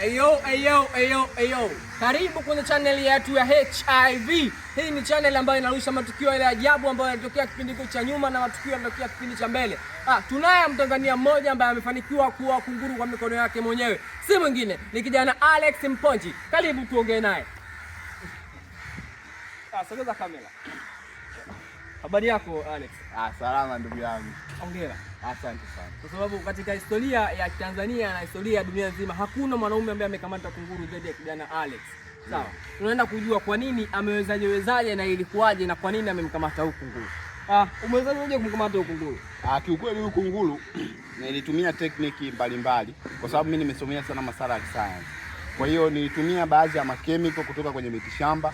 Eyo. Karibu kwenye channel yetu ya HIV. Hii ni channel ambayo inarusha matukio ya ajabu ambayo yanatokea kipindi cha nyuma na matukio yanatokea kipindi cha mbele. Tunaye Mtanzania mmoja ambaye amefanikiwa kuwa kunguru kwa mikono yake mwenyewe. Si mwingine, ni kijana Alex Mponji. Karibu tuongee naye. Sogeza kamera. Habari yako Alex? Salama ndugu yangu. Hongera. Asante sana. Kwa sababu katika historia ya Tanzania na historia ya dunia nzima hakuna mwanaume ambaye amekamata kunguru zaidi ya kijana Alex. Sawa. Tunaenda kujua kwa nini amewezaje na ilikuwaje na kwa nini amemkamata huyu kunguru. Umewezaje kumkamata huyu kunguru? Kiukweli huyu kunguru nilitumia tekniki mbalimbali kwa sababu mimi nimesomea sana masuala ya kisayansi. Kwa hiyo nilitumia baadhi ya makemiko kutoka kwenye mitishamba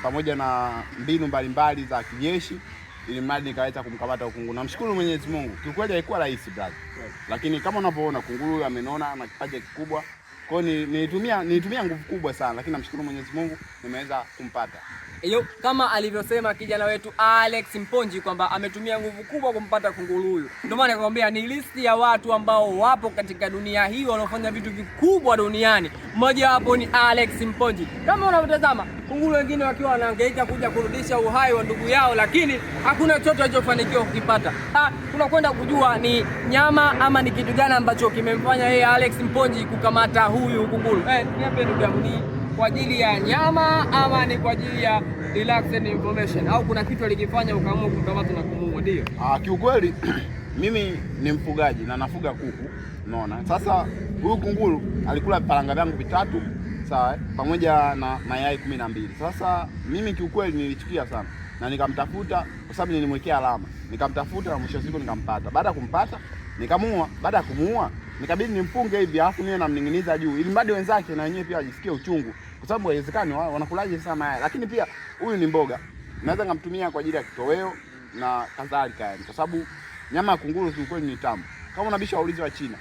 pamoja na mbinu mbalimbali za kijeshi ili mradi nikaweza kumkamata kunguru. Namshukuru Mwenyezi Mungu. Kiukweli haikuwa rahisi brother. Lakini kama unavyoona kunguru amenona na kipaji kikubwa. Kwa hiyo nilitumia nguvu kubwa sana, lakini namshukuru Mwenyezi Mungu nimeweza kumpata. Kama alivyosema kijana wetu Alex Mponji kwamba ametumia nguvu kubwa kumpata kunguru huyu. Ndio maana nakwambia ni listi ya watu ambao wapo katika dunia hii wanaofanya vitu vikubwa duniani. Mmoja wapo ni Alex Mponji. Kama unavyotazama, kunguru wengine wakiwa wanahangaika kuja kurudisha uhai wa ndugu yao, lakini hakuna chochote alichofanikiwa kukipata. Tunakwenda kujua ni nyama ama ni kitu gani ambacho kimemfanya yeye Alex Mponji kukamata huyu kunguru. Niambie ndugu yangu, ni kwa ajili ya nyama ama ni kwa ajili ya relax and information au kuna kitu alikifanya ukaamua kukamata na kumuua? Ndio. Kiukweli mimi ni mfugaji na nafuga kuku, unaona. Sasa huyu kunguru alikula vifaranga vyangu vitatu, sawa, pamoja na mayai 12. Sasa mimi kiukweli nilichukia sana na nikamtafuta kwa sababu nilimwekea alama. Nikamtafuta na mwisho siku nikampata. Baada ya kumpata nikamuua. Baada ya kumuua nikabidi nimfunge hivi alafu niwe namning'iniza juu ili mradi wenzake na wenyewe pia wajisikie uchungu, kwa sababu haiwezekani wanakulaje sana mayai. Lakini pia huyu ni mboga, naweza ngamtumia kwa ajili ya kitoweo na kadhalika, yani kwa sababu nyama ya kunguru kiukweli ni tamu. Kama unabisha waulizi wa China.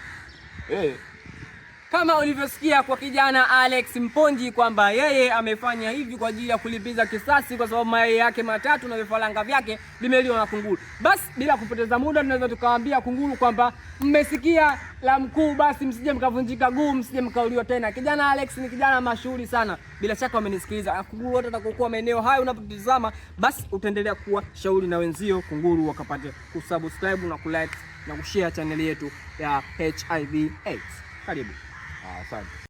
Kama ulivyosikia kwa kijana Alex Mponji kwamba yeye amefanya hivi kwa ajili ya kulipiza kisasi kwa sababu mayai yake matatu na vifaranga vyake vimeliwa na kunguru. Basi bila kupoteza muda tunaweza tukawaambia kunguru kwamba mmesikia la mkuu, basi msije mkavunjika guu, msije mkauliwa tena. Kijana Alex ni kijana mashuhuri sana. Bila shaka wamenisikiliza. Kunguru wote watakokuwa maeneo hayo unapotazama, basi utaendelea kuwa shauri na wenzio kunguru wakapate kusubscribe na kulike na kushare channel yetu ya HIV AIDS. Karibu. Asante.